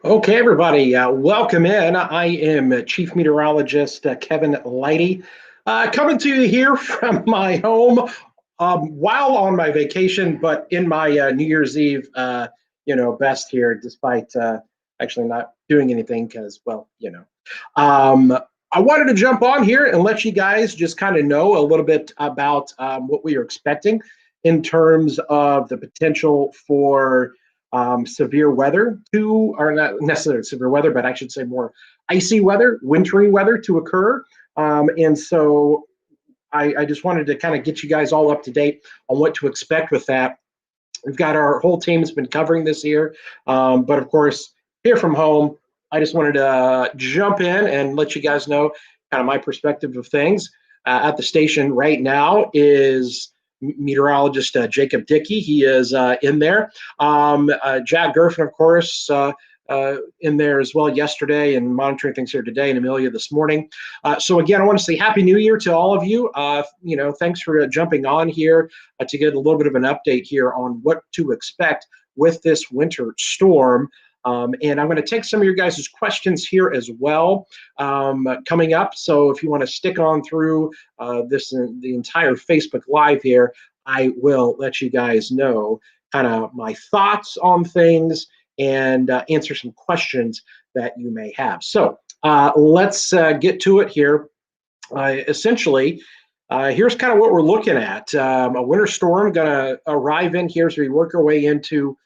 Okay, everybody, welcome in. I am Chief Meteorologist Kevin Lighty, coming to you here from my home while on my vacation, but in my New Year's Eve, best here, despite actually not doing anything because, well, I wanted to jump on here and let you guys just kind of know a little bit about what we are expecting in terms of the potential for severe weather or not necessarily severe weather, but I should say more icy weather, wintry weather to occur. And so I just wanted to kind of get you guys all up to date on what to expect with that. We've got our whole team's been covering this here, but of course, here from home, I just wanted to jump in and let you guys know kind of my perspective of things. At the station right now is meteorologist Jacob Dickey. He is in there. Jack Gerfen, of course, in there as well yesterday and monitoring things here today, and Amelia this morning. So again, I want to say Happy New Year to all of you. Thanks for jumping on here to get a little bit of an update here on what to expect with this winter storm. And I'm going to take some of your guys' questions here as well coming up. So if you want to stick on through the entire Facebook Live here, I will let you guys know kind of my thoughts on things and answer some questions that you may have. So let's get to it here. Essentially, here's kind of what we're looking at. A winter storm going to arrive in here as we work our way into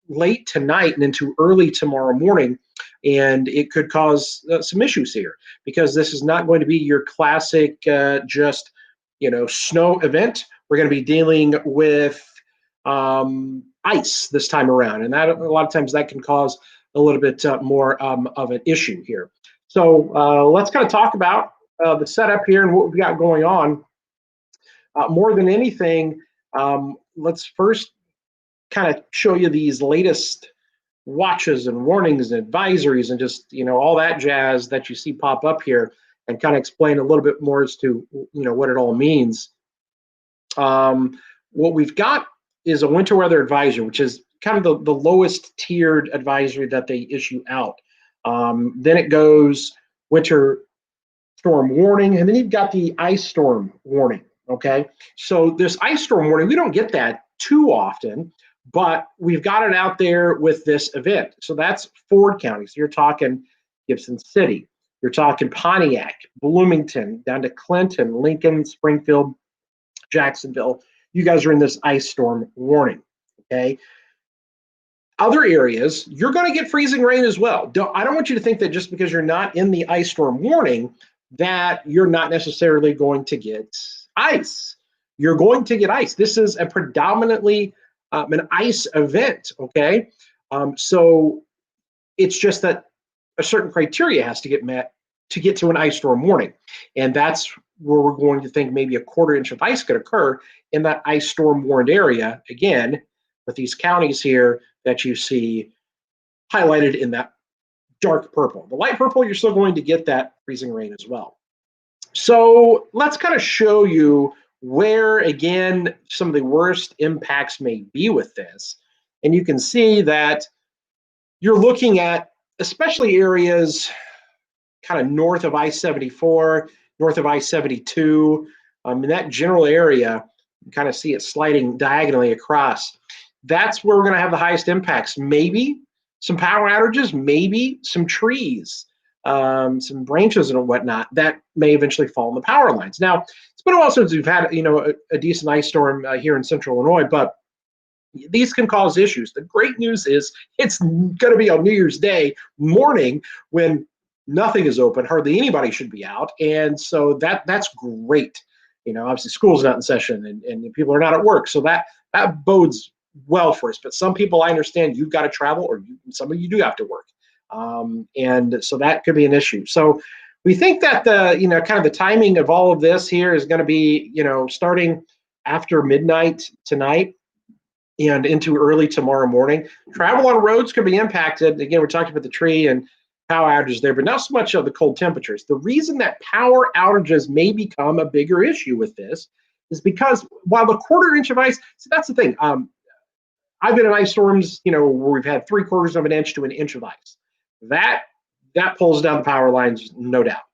late tonight and into early tomorrow morning, and it could cause some issues here because this is not going to be your classic just snow event. We're going to be dealing with ice this time around, and that a lot of times that can cause a little bit more of an issue here. So let's kind of talk about the setup here and what we've got going on. More than anything, let's first kind of show you these latest watches and warnings and advisories and just all that jazz that you see pop up here, and kind of explain a little bit more as to what it all means. What we've got is a winter weather advisory, which is kind of the lowest tiered advisory that they issue out. Then it goes winter storm warning, and then you've got the ice storm warning. Okay, so this ice storm warning, we don't get that too often, but we've got it out there with this event. So that's Ford County. So you're talking Gibson City, you're talking Pontiac, Bloomington, down to Clinton, Lincoln, Springfield, Jacksonville. You guys are in this ice storm warning, okay? Other areas, you're going to get freezing rain as well. I don't want you to think that just because you're not in the ice storm warning that you're not necessarily going to get ice. You're going to get ice. This is a predominantly an ice event, okay? So it's just that a certain criteria has to get met to get to an ice storm warning. And that's where we're going to think maybe a 1/4 inch of ice could occur in that ice storm warned area, again, with these counties here that you see highlighted in that dark purple. The light purple, you're still going to get that freezing rain as well. So let's kind of show you where, again, some of the worst impacts may be with this. And you can see that you're looking at especially areas kind of north of I-74, north of I-72, in that general area, You kind of see it sliding diagonally across. That's where we're going to have the highest impacts. Maybe some power outages, maybe some trees, some branches and whatnot that may eventually fall on the power lines. Now, it's been a while since we've had a decent ice storm here in central Illinois, but these can cause issues. The great news is it's going to be on New Year's Day morning when nothing is open, hardly anybody should be out, and so that's great. Obviously school's not in session and people are not at work, so that bodes well for us. But some people, I understand, you've got to travel, or some of you do have to work, and so that could be an issue. So we think that the kind of the timing of all of this here is going to be starting after midnight tonight and into early tomorrow morning. Travel on roads could be impacted. Again, we're talking about the tree and power outages there, but not so much of the cold temperatures. The reason that power outages may become a bigger issue with this is because while the quarter-inch of ice, so that's the thing. I've been in ice storms, where we've had 3/4 of an inch to an inch of ice. That pulls down the power lines, no doubt.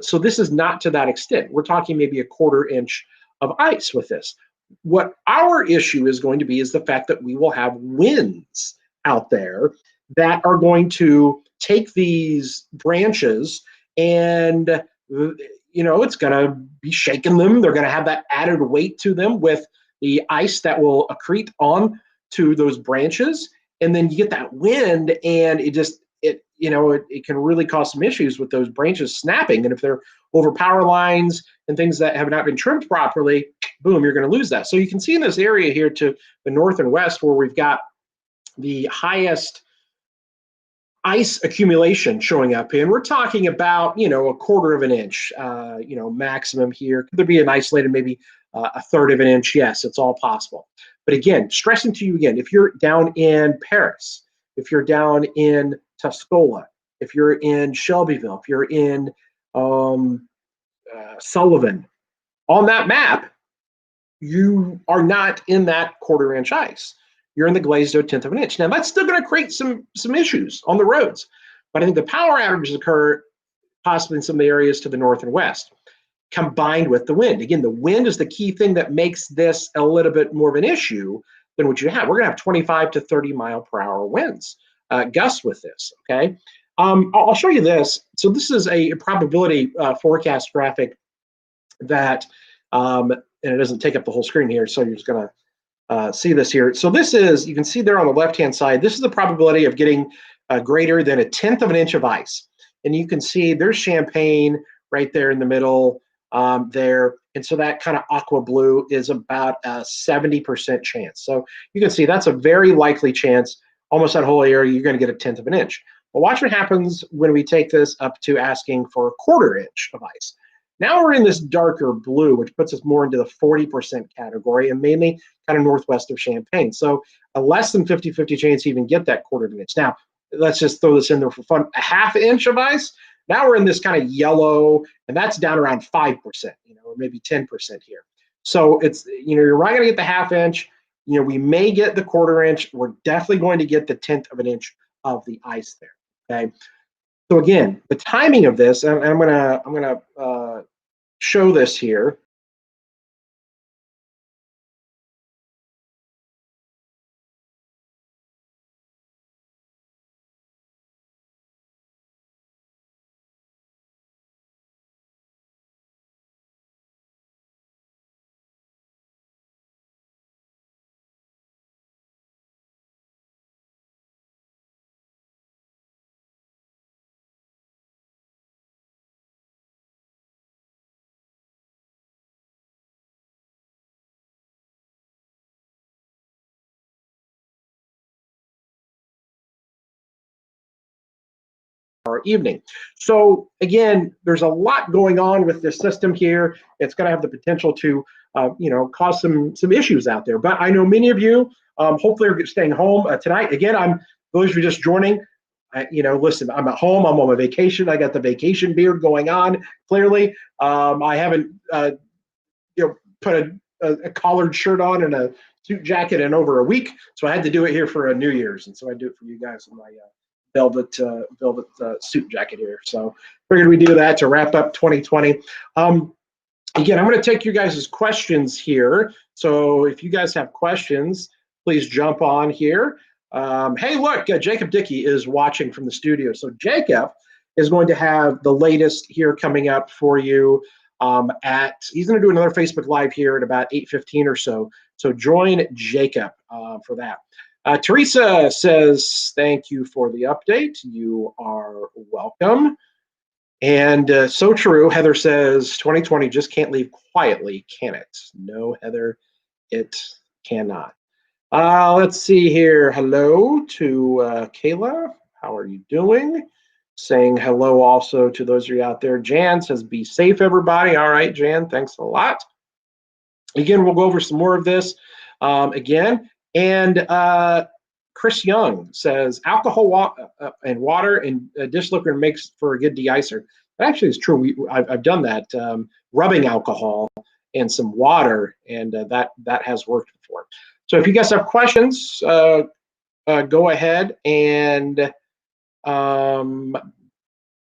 So this is not to that extent. We're talking maybe a 1/4 inch of ice with this. What our issue is going to be is the fact that we will have winds out there that are going to take these branches and it's going to be shaking them. They're going to have that added weight to them with the ice that will accrete on to those branches, and then you get that wind, and it can really cause some issues with those branches snapping. And if they're over power lines and things that have not been trimmed properly, boom, you're going to lose that. So you can see in this area here to the north and west where we've got the highest ice accumulation showing up in. We're talking about, a 1/4 of an inch, maximum here. Could there be an isolated, maybe a 1/3 of an inch? Yes, it's all possible. But again, stressing to you again, if you're down in Paris, if you're down in Tuscola, if you're in Shelbyville, if you're in Sullivan, on that map, you are not in that 1/4 inch ice. You're in the glazed to a 1/10 of an inch. Now, that's still going to create some issues on the roads. But I think the power outages occur possibly in some of the areas to the north and west, combined with the wind. Again, the wind is the key thing that makes this a little bit more of an issue than what you have. We're going to have 25 to 30 mile per hour winds, gusts with this, okay? I'll show you this. So this is a probability forecast graphic that, and it doesn't take up the whole screen here, so you're just going to see this here. So this is, you can see there on the left-hand side, this is the probability of getting greater than a 1/10 of an inch of ice. And you can see there's Champaign right there in the middle there. And so that kind of aqua blue is about a 70% chance. So you can see that's a very likely chance. Almost that whole area, you're going to get a 1/10 of an inch. Well, watch what happens when we take this up to asking for a 1/4 inch of ice. Now we're in this darker blue, which puts us more into the 40% category and mainly kind of northwest of Champaign. So a less than 50-50 chance to even get that 1/4 of an inch. Now, let's just throw this in there for fun. A 1/2 inch of ice. Now we're in this kind of yellow, and that's down around 5%, or maybe 10% here. So it's, you're not going to get the 1/2 inch. We may get the 1/4 inch. We're definitely going to get the 1/10 of an inch of the ice there. Okay. So again, the timing of this, and I'm gonna show this here. Our evening. So again, there's a lot going on with this system here. It's going to have the potential to, cause some issues out there. But I know many of you, hopefully, are staying home tonight. Again, those of you just joining. Listen, I'm at home. I'm on my vacation. I got the vacation beard going on. Clearly, I haven't, put a collared shirt on and a suit jacket in over a week. So I had to do it here for New Year's, and so I do it for you guys in my velvet suit jacket here. So figured we do that to wrap up 2020. Again, I'm going to take you guys' questions here. So if you guys have questions, please jump on here. Hey, look, Jacob Dickey is watching from the studio. So Jacob is going to have the latest here coming up for you he's going to do another Facebook Live here at about 8:15 or so. So join Jacob for that. Teresa says, thank you for the update. You are welcome. And so true. Heather says 2020 just can't leave quietly, can it? No, Heather, it cannot. Let's see here. Hello to Kayla. How are you doing? Saying hello also to those of you out there. Jan says, be safe, everybody. All right, Jan, thanks a lot. Again, we'll go over some more of this again. And Chris Young says, alcohol and water and dish liquor makes for a good de-icer. That actually is true. I've done that, rubbing alcohol and some water, and that has worked before. So if you guys have questions, go ahead and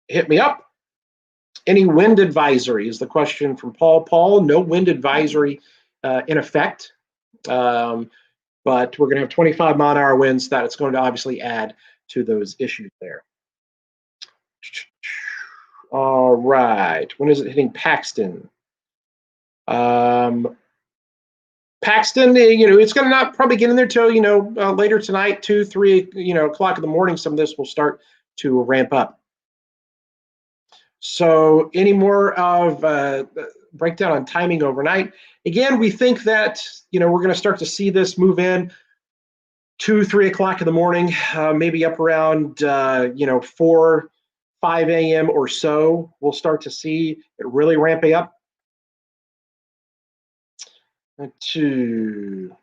hit me up. Any wind advisory is the question from Paul. Paul, no wind advisory in effect. But we're going to have 25 mile-an-hour winds. That it's going to obviously add to those issues there. All right. When is it hitting Paxton? Paxton, it's going to not probably get in there till, later tonight, 2, 3, o'clock in the morning. Some of this will start to ramp up. So any more of breakdown on timing overnight? Again, we think that, we're going to start to see this move in 2, 3 o'clock in the morning, maybe up around, 4, 5 a.m. or so. We'll start to see it really ramping up. And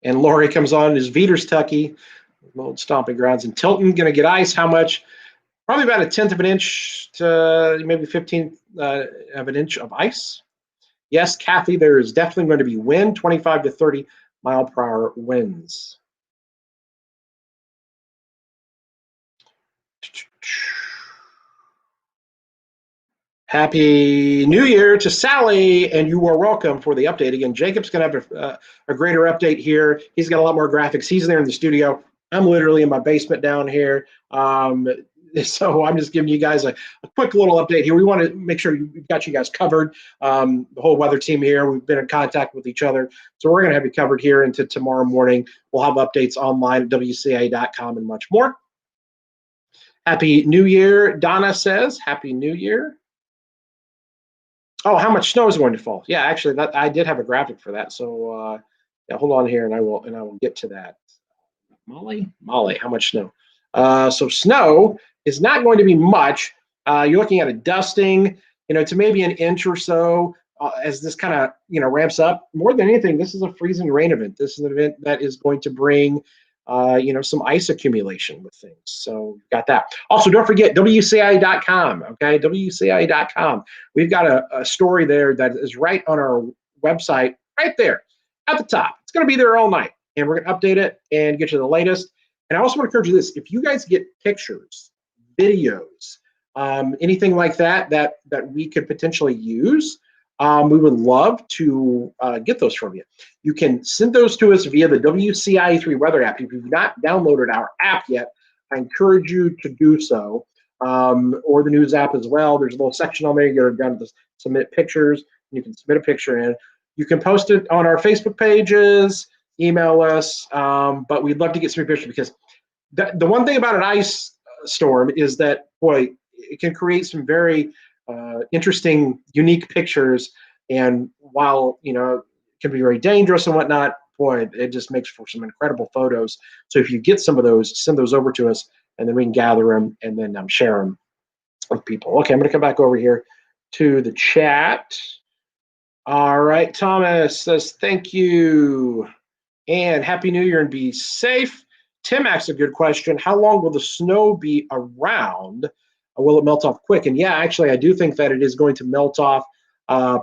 Lori comes on as Veter's Tucky, old stomping grounds. And Tilton going to get ice. How much? Probably about 1/10 of an inch to maybe 15th of an inch of ice. Yes, Kathy, there is definitely going to be wind, 25 to 30 mile per hour winds. Happy New Year to Sally, and you are welcome for the update. Again, Jacob's going to have a greater update here. He's got a lot more graphics. He's there in the studio. I'm literally in my basement down here. So I'm just giving you guys a quick little update here. We want to make sure we've got you guys covered. The whole weather team here, we've been in contact with each other. So we're going to have you covered here into tomorrow morning. We'll have updates online at WCIA.com and much more. Happy New Year, Donna says. Happy New Year. Oh, how much snow is going to fall? Yeah, actually, I did have a graphic for that. So yeah, hold on here, and I will get to that. Molly, how much snow? So snow is not going to be much. You're looking at a dusting, to maybe an inch or so as this kind of ramps up. More than anything, this is a freezing rain event. This is an event that is going to bring some ice accumulation with things. So you've got that. Also, don't forget WCIA.com, okay? WCIA.com. We've got a story there that is right on our website, right there at the top. It's going to be there all night, and we're going to update it and get you the latest. And I also want to encourage you this: if you guys get pictures, videos, anything like that we could potentially use, we would love to get those from you. You can send those to us via the WCIA3 weather app. If you've not downloaded our app yet, I encourage you to do so, or the news app as well. There's a little section on there. You're down to submit pictures. And you can submit a picture in. You can post it on our Facebook pages, email us, but we'd love to get some pictures, because the one thing about an ice storm is that, boy, it can create some very interesting, unique pictures. And while, it can be very dangerous and whatnot, boy, it just makes for some incredible photos. So if you get some of those, send those over to us, and then we can gather them and then share them with people. Okay, I'm going to come back over here to the chat. All right, Thomas says, thank you. And Happy New Year and be safe. Tim asks a good question. How long will the snow be around? Will it melt off quick? And yeah, actually, I do think that it is going to melt off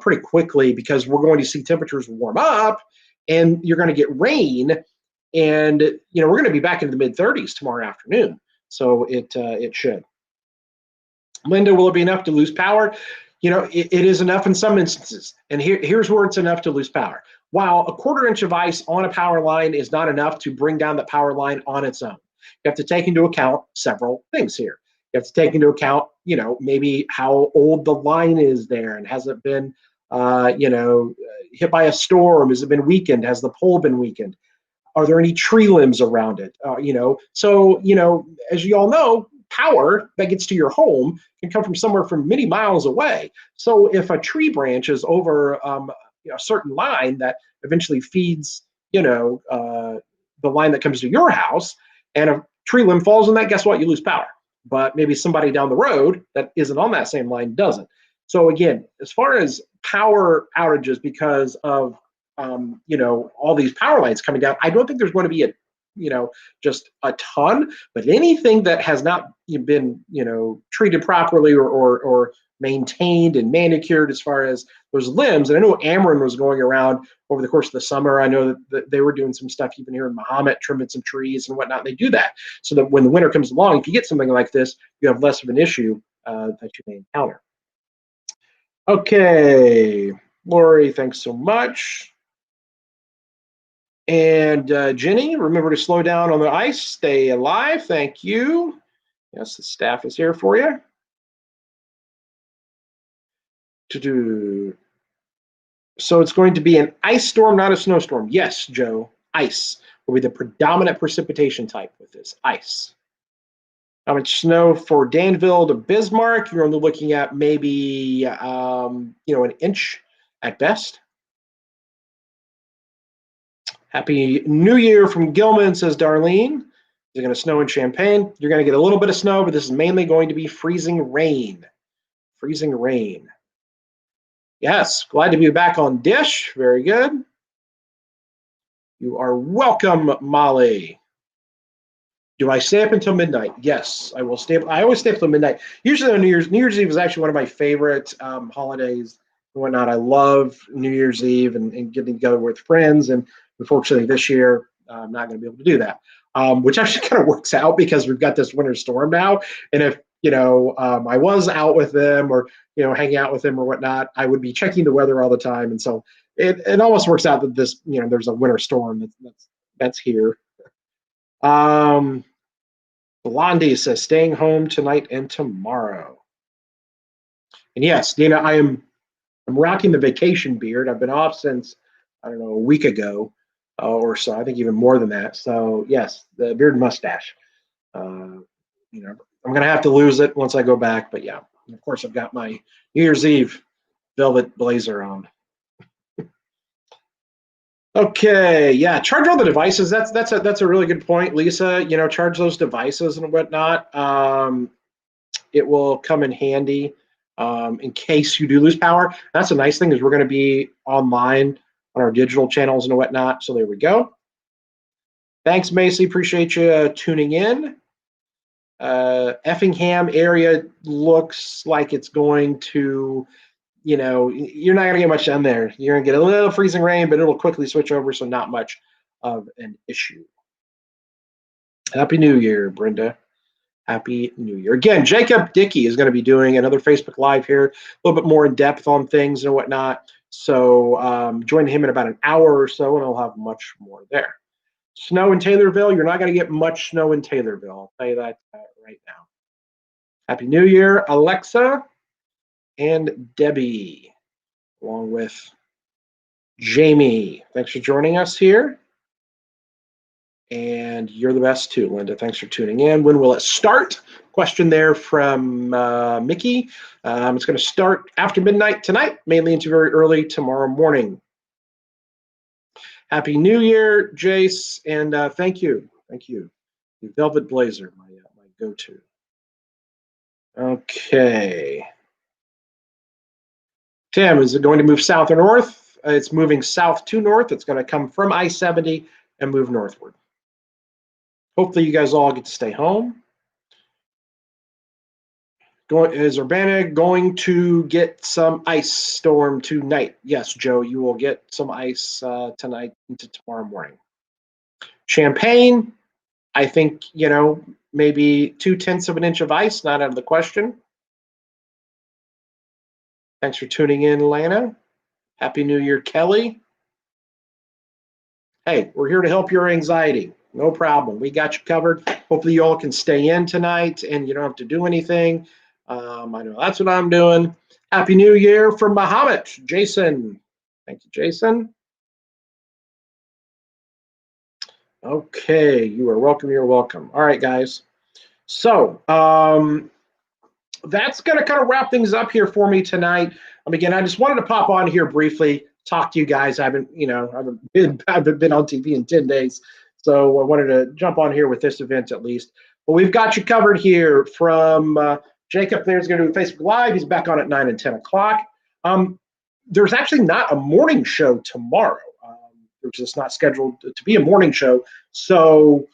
pretty quickly, because we're going to see temperatures warm up, and you're going to get rain, and we're going to be back into the mid-30s tomorrow afternoon. So it should. Linda, will it be enough to lose power? it is enough in some instances. And here's where it's enough to lose power. While a 1/4 inch of ice on a power line is not enough to bring down the power line on its own, you have to take into account several things here. You have to take into account, maybe how old the line is there, and has it been, hit by a storm? Has it been weakened? Has the pole been weakened? Are there any tree limbs around it? So as you all know, power that gets to your home can come from somewhere from many miles away. So if a tree branch is over a certain line that eventually feeds, the line that comes to your house, and a tree limb falls on that, guess what? You lose power. But maybe somebody down the road that isn't on that same line doesn't. So again, as far as power outages because of all these power lines coming down, I don't think there's going to be just a ton, but anything that has not been, treated properly or maintained and manicured as far as those limbs. And I know Ameren was going around over the course of the summer. I know that they were doing some stuff even here in Mahomet, trimming some trees and whatnot. They do that so that when the winter comes along, if you get something like this, you have less of an issue that you may encounter. Okay, Lori, thanks so much. And Jenny, remember to slow down on the ice, stay alive. Thank you. Yes, the staff is here for you. So it's going to be an ice storm, not a snowstorm. Yes, Joe, ice will be the predominant precipitation type with this, ice. How much snow for Danville to Bismarck? You're only looking at maybe, an inch at best. Happy New Year from Gilman, says Darlene. Is it going to snow in Champaign? You're going to get a little bit of snow, but this is mainly going to be freezing rain. Freezing rain. Yes, glad to be back on Dish. Very good. You are welcome, Molly. Do I stay up until midnight? Yes, I will stay up. I always stay up until midnight. Usually on New Year's Eve is actually one of my favorite holidays and whatnot. I love New Year's Eve and getting together with friends. And unfortunately, this year, I'm not going to be able to do that, which actually kind of works out because we've got this winter storm now. And if, I was out with them or, hanging out with them or whatnot, I would be checking the weather all the time. And so it almost works out that this, there's a winter storm that's here. Blondie says, staying home tonight and tomorrow. And yes, Dina, I'm rocking the vacation beard. I've been off since, I don't know, a week ago or so. I think even more than that. So yes, the beard and mustache. I'm going to have to lose it once I go back. But yeah, and of course, I've got my New Year's Eve velvet blazer on. Okay, yeah, charge all the devices. That's a really good point, Lisa. Charge those devices and whatnot. It will come in handy in case you do lose power. That's a nice thing is we're going to be online on our digital channels and whatnot. So there we go. Thanks, Macy. Appreciate you tuning in. Effingham area looks like it's going to. You're not going to get much done there. You're going to get a little freezing rain, but it'll quickly switch over, so not much of an issue. Happy New Year, Brenda. Happy New Year. Again, Jacob Dickey is going to be doing another Facebook Live here, a little bit more in depth on things and whatnot. So join him in about an hour or so, and I'll have much more there. Snow in Taylorville. You're not going to get much snow in Taylorville. I'll tell you that right now. Happy New Year, Alexa. And Debbie, along with Jamie. Thanks for joining us here. And you're the best too, Linda. Thanks for tuning in. When will it start? Question there from Mickey. It's going to start after midnight tonight, mainly into very early tomorrow morning. Happy New Year, Jace, and thank you. Thank you. The Velvet Blazer, my go-to. Okay. Tim, is it going to move south or north? It's moving south to north. It's going to come from I-70 and move northward. Hopefully you guys all get to stay home. Is Urbana going to get some ice storm tonight? Yes, Joe, you will get some ice tonight into tomorrow morning. Champaign, I think, maybe 0.2 of an inch of ice, not out of the question. Thanks for tuning in, Lana. Happy New Year, Kelly. Hey, we're here to help your anxiety. No problem. We got you covered. Hopefully you all can stay in tonight and you don't have to do anything. I know that's what I'm doing. Happy New Year from Muhammad. Jason. Thank you, Jason. Okay, you are welcome. You're welcome. All right, guys. So that's going to kind of wrap things up here for me tonight. Again, I just wanted to pop on here briefly, talk to you guys. I haven't been on TV in 10 days, so I wanted to jump on here with this event at least. But we've got you covered here from Jacob. There's going to do Facebook Live. He's back on at 9 and 10 o'clock. There's actually not a morning show tomorrow. Which is not scheduled to be a morning show. So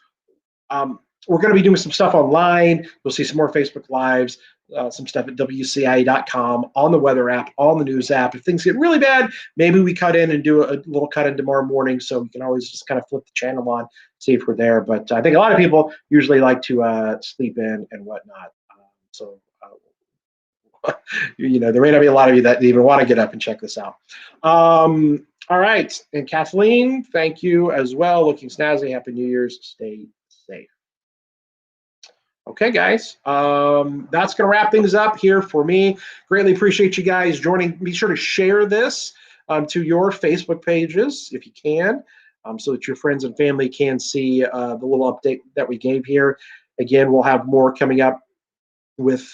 we're going to be doing some stuff online. You'll see some more Facebook Lives, some stuff at WCIA.com, on the weather app, on the news app. If things get really bad, maybe we cut in and do a little cut in tomorrow morning, so we can always just kind of flip the channel on, see if we're there. But I think a lot of people usually like to sleep in and whatnot. There may not be a lot of you that even want to get up and check this out. All right, and Kathleen, thank you as well. Looking snazzy. Happy New Year's. Stay safe. Okay, guys, that's going to wrap things up here for me. Greatly appreciate you guys joining. Be sure to share this to your Facebook pages if you can, so that your friends and family can see the little update that we gave here. Again, we'll have more coming up with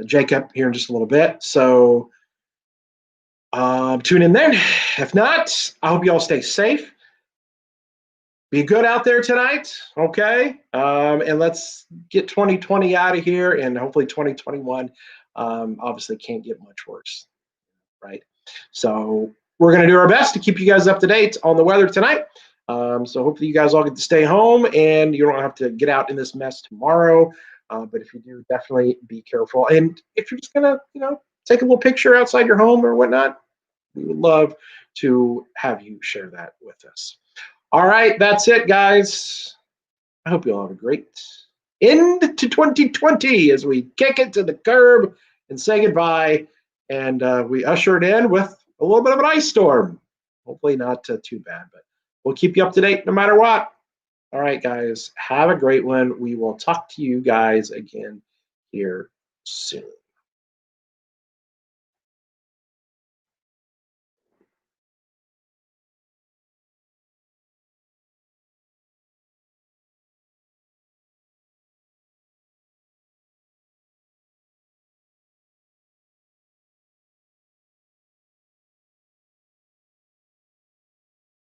Jacob here in just a little bit. So tune in then. If not, I hope you all stay safe. Be good out there tonight, okay? And let's get 2020 out of here, and hopefully 2021 obviously can't get much worse, right? So we're going to do our best to keep you guys up to date on the weather tonight. So hopefully you guys all get to stay home and you don't have to get out in this mess tomorrow. But if you do, definitely be careful. And if you're just going to, take a little picture outside your home or whatnot, we would love to have you share that with us. All right, that's it, guys. I hope you all have a great end to 2020 as we kick it to the curb and say goodbye. And we usher it in with a little bit of an ice storm. Hopefully not too bad, but we'll keep you up to date no matter what. All right, guys, have a great one. We will talk to you guys again here soon.